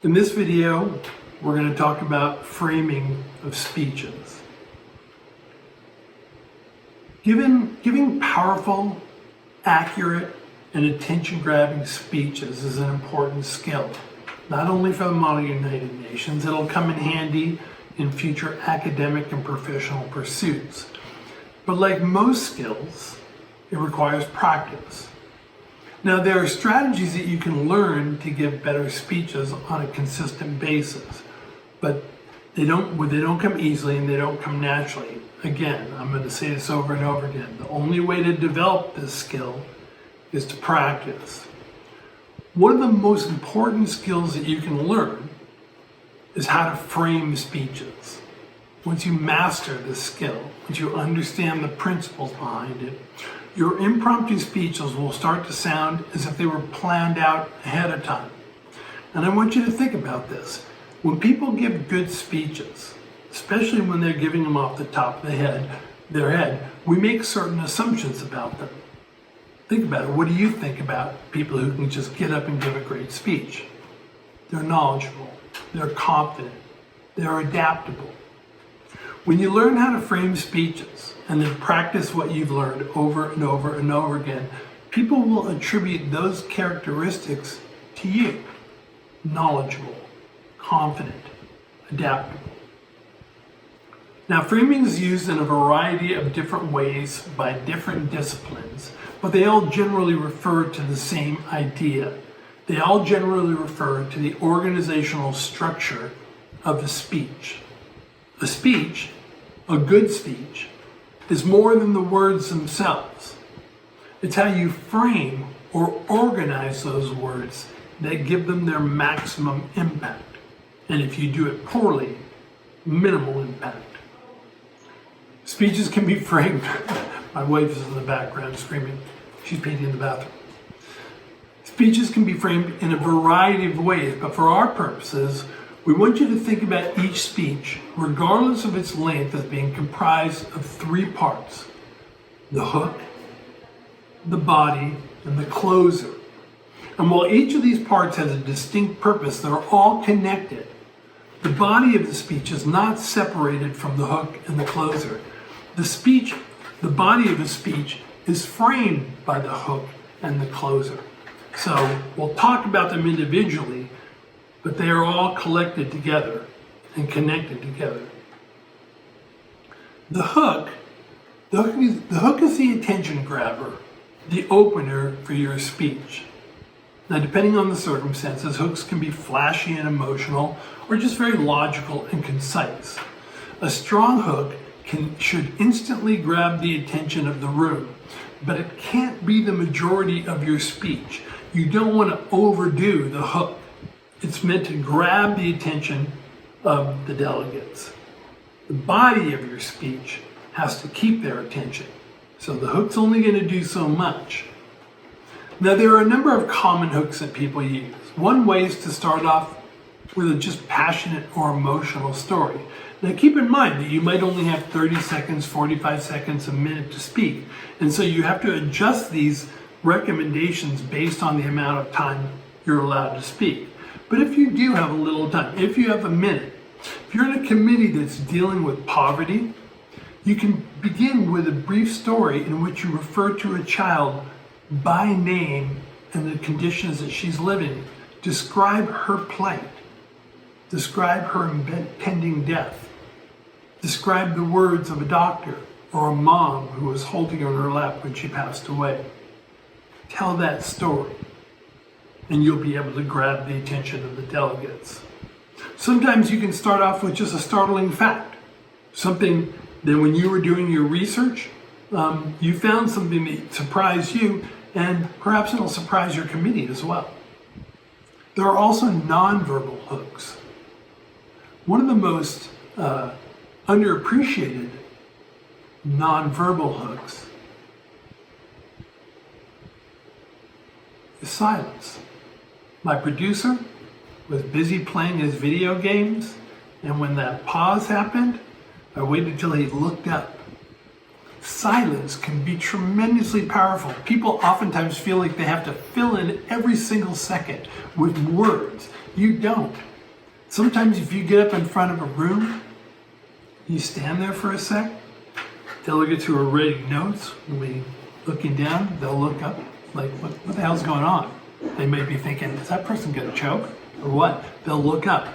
In this video, we're going to talk about framing of speeches. Giving powerful, accurate, and attention-grabbing speeches is an important skill, not only for the model United Nations. It'll come in handy in future academic and professional pursuits. But like most skills, it requires practice. Now, there are strategies that you can learn to give better speeches on a consistent basis, but they don't come easily and they don't come naturally. Again, I'm going to say this over and over again. The only way to develop this skill is to practice. One of the most important skills that you can learn is how to frame speeches. Once you master this skill, once you understand the principles behind it, your impromptu speeches will start to sound as if they were planned out ahead of time. And I want you to think about this. When people give good speeches, especially when they're giving them off the top of their head, we make certain assumptions about them. Think about it. What do you think about people who can just get up and give a great speech? They're knowledgeable, they're confident, they're adaptable. When you learn how to frame speeches and then practice what you've learned over and over and over again, people will attribute those characteristics to you. Knowledgeable, confident, adaptable. Now, framing is used in a variety of different ways by different disciplines, but they all generally refer to the same idea. They all generally refer to the organizational structure of a speech. A speech, a good speech, is more than the words themselves. It's how you frame or organize those words that give them their maximum impact. And if you do it poorly, minimal impact. Speeches can be framed. My wife is in the background screaming. She's painting the bathroom. Speeches can be framed in a variety of ways, but for our purposes, we want you to think about each speech, regardless of its length, as being comprised of three parts: the hook, the body, and the closer. And while each of these parts has a distinct purpose, they're all connected. The body of the speech is not separated from the hook and the closer. The body of the speech is framed by the hook and the closer. So we'll talk about them individually, but they are all collected together and connected together. The hook is the attention grabber, the opener for your speech. Now, depending on the circumstances, hooks can be flashy and emotional, or just very logical and concise. A strong hook should instantly grab the attention of the room, but it can't be the majority of your speech. You don't want to overdo the hook. It's meant to grab the attention of the delegates. The body of your speech has to keep their attention. So the hook's only going to do so much. Now, there are a number of common hooks that people use. One way is to start off with a just passionate or emotional story. Now, keep in mind that you might only have 30 seconds, 45 seconds, a minute to speak. And so you have to adjust these recommendations based on the amount of time you're allowed to speak. But if you do have a little time, if you have a minute, if you're in a committee that's dealing with poverty, you can begin with a brief story in which you refer to a child by name and the conditions that she's living in. Describe her plight. Describe her impending death. Describe the words of a doctor or a mom who was holding her on her lap when she passed away. Tell that story, and you'll be able to grab the attention of the delegates. Sometimes you can start off with just a startling fact, something that when you were doing your research, you found something that surprised you, and perhaps it'll surprise your committee as well. There are also nonverbal hooks. One of the most underappreciated nonverbal hooks is silence. My producer was busy playing his video games, and when that pause happened, I waited till he looked up. Silence can be tremendously powerful. People oftentimes feel like they have to fill in every single second with words. You don't. Sometimes if you get up in front of a room, you stand there for a sec, delegates who are writing notes will be looking down, they'll look up like, what the hell's going on? They may be thinking, is that person going to choke or what? They'll look up.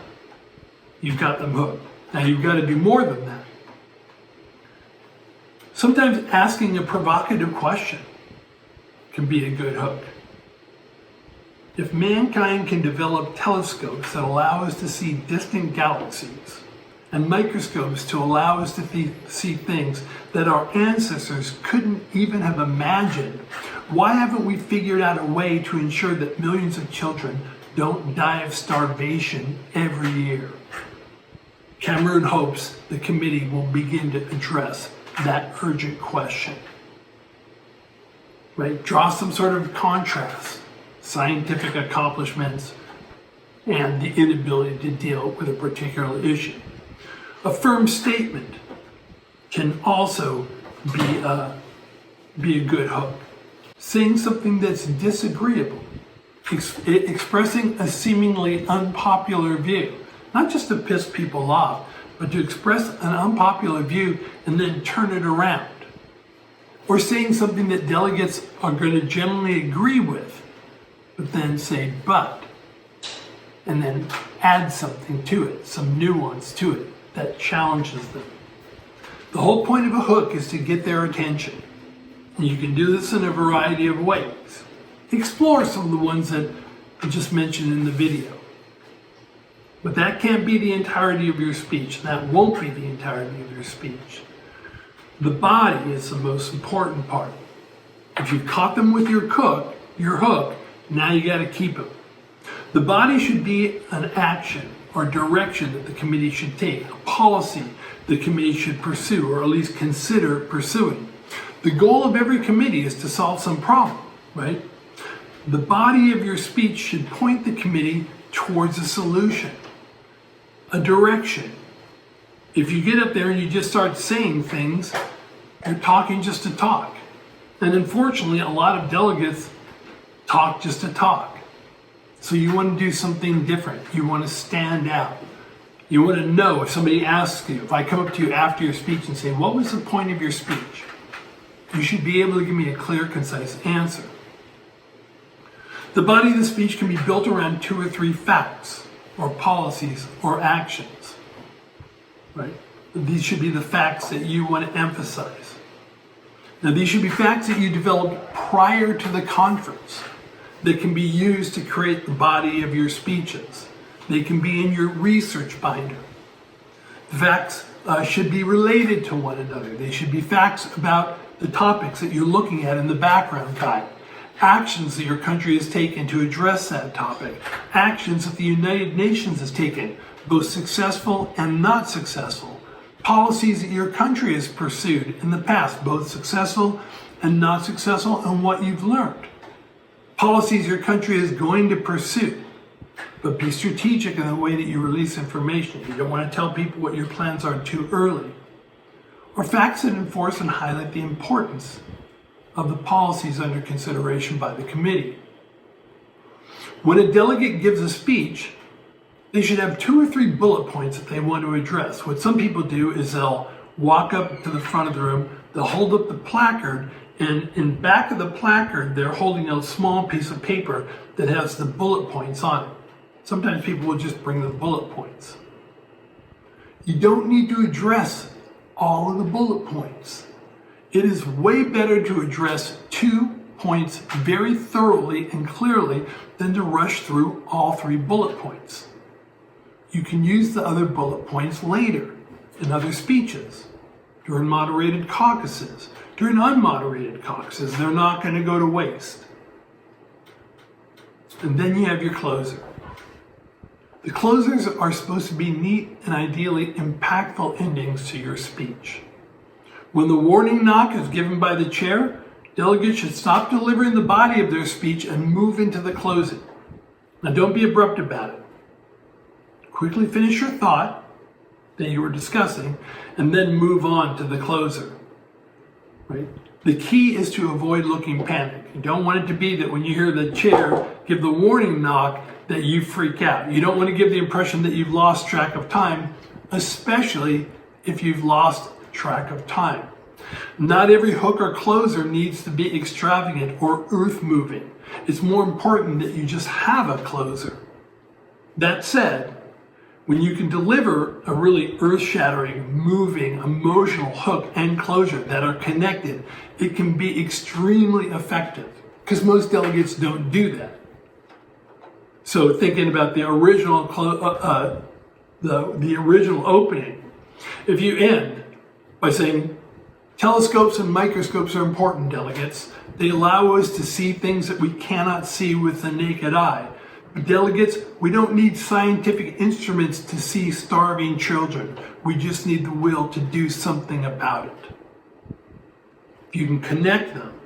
You've got them hooked. Now you've got to do more than that. Sometimes asking a provocative question can be a good hook. If mankind can develop telescopes that allow us to see distant galaxies and microscopes to allow us to see things that our ancestors couldn't even have imagined, why haven't we figured out a way to ensure that millions of children don't die of starvation every year? Cameron hopes the committee will begin to address that urgent question. Right? Draw some sort of contrast, scientific accomplishments, and the inability to deal with a particular issue. A firm statement can also be a good hook. Saying something that's disagreeable, expressing a seemingly unpopular view, not just to piss people off, but to express an unpopular view and then turn it around. Or saying something that delegates are going to generally agree with, but then say but, and then add something to it, some nuance to it that challenges them. The whole point of a hook is to get their attention. And you can do this in a variety of ways. Explore some of the ones that I just mentioned in the video. But that can't be the entirety of your speech. That won't be the entirety of your speech. The body is the most important part. If you caught them with your hook, now you got to keep them. The body should be an action or direction that the committee should take, a policy the committee should pursue, or at least consider pursuing. The goal of every committee is to solve some problem, right? The body of your speech should point the committee towards a solution, a direction. If you get up there and you just start saying things, you're talking just to talk. And unfortunately, a lot of delegates talk just to talk. So you want to do something different. You want to stand out. You want to know if somebody asks you, if I come up to you after your speech and say, what was the point of your speech? You should be able to give me a clear, concise answer. The body of the speech can be built around 2 or 3 facts, or policies, or actions. Right? These should be the facts that you want to emphasize. Now, these should be facts that you developed prior to the conference that can be used to create the body of your speeches. They can be in your research binder. The facts should be related to one another. They should be facts about the topics that you're looking at in the background guide. Actions that your country has taken to address that topic. Actions that the United Nations has taken, both successful and not successful. Policies that your country has pursued in the past, both successful and not successful, and what you've learned. Policies your country is going to pursue, but be strategic in the way that you release information. You don't want to tell people what your plans are too early. Or facts that enforce and highlight the importance of the policies under consideration by the committee. When a delegate gives a speech, they should have 2 or 3 bullet points that they want to address. What some people do is they'll walk up to the front of the room, they'll hold up the placard, and in back of the placard, they're holding a small piece of paper that has the bullet points on it. Sometimes people will just bring the bullet points. You don't need to address all of the bullet points. It is way better to address 2 points very thoroughly and clearly than to rush through all 3 bullet points. You can use the other bullet points later in other speeches, during moderated caucuses, during unmoderated caucuses. They're not going to go to waste. And then you have your closer. The closers are supposed to be neat and ideally impactful endings to your speech. When the warning knock is given by the chair, delegates should stop delivering the body of their speech and move into the closing. Now don't be abrupt about it. Quickly finish your thought that you were discussing and then move on to the closer. Right? The key is to avoid looking panic. You don't want it to be that when you hear the chair give the warning knock that you freak out. You don't want to give the impression that you've lost track of time, especially if you've lost track of time. Not every hook or closer needs to be extravagant or earth-moving. It's more important that you just have a closer. That said, when you can deliver a really earth-shattering, moving, emotional hook and closure that are connected, it can be extremely effective because most delegates don't do that. So thinking about the original the original opening, if you end by saying, telescopes and microscopes are important, delegates. They allow us to see things that we cannot see with the naked eye. But delegates, we don't need scientific instruments to see starving children. We just need the will to do something about it. If you can connect them,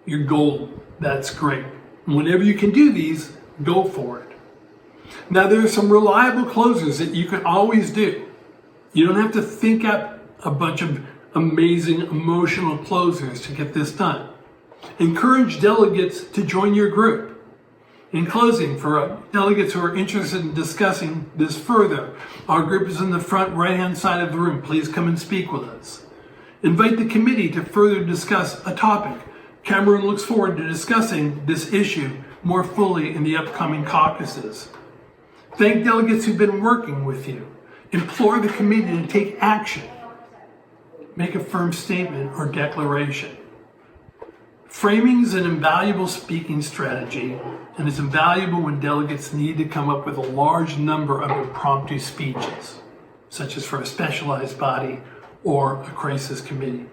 you're golden. That's great. And whenever you can do these, go for it. Now, there are some reliable closers that you can always do. You don't have to think up a bunch of amazing emotional closers to get this done. Encourage delegates to join your group. In closing, for delegates who are interested in discussing this further, our group is in the front right-hand side of the room. Please come and speak with us. Invite the committee to further discuss a topic. Cameroon looks forward to discussing this issue more fully in the upcoming caucuses. Thank delegates who've been working with you. Implore the committee to take action. Make a firm statement or declaration. Framing is an invaluable speaking strategy, and it's invaluable when delegates need to come up with a large number of impromptu speeches, such as for a specialized body or a crisis committee.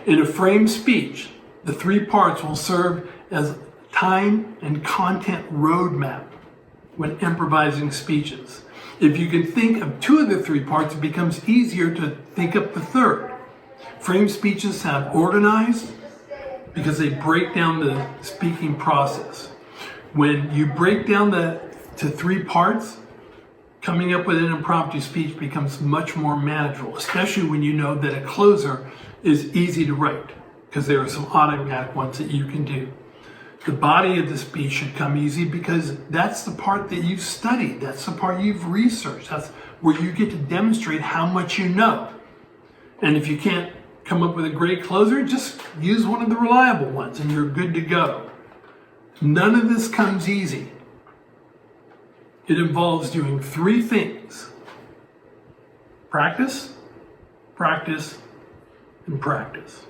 In a framed speech, the three parts will serve as time and content roadmap when improvising speeches. If you can think of two of the three parts, it becomes easier to think up the third. Framed speeches sound organized because they break down the speaking process. When you break down to three parts, coming up with an impromptu speech becomes much more manageable, especially when you know that a closer is easy to write, because there are some automatic ones that you can do. The body of the speech should come easy because that's the part that you've studied. That's the part you've researched. That's where you get to demonstrate how much you know. And if you can't come up with a great closer, just use one of the reliable ones and you're good to go. None of this comes easy. It involves doing three things: practice, practice, and practice.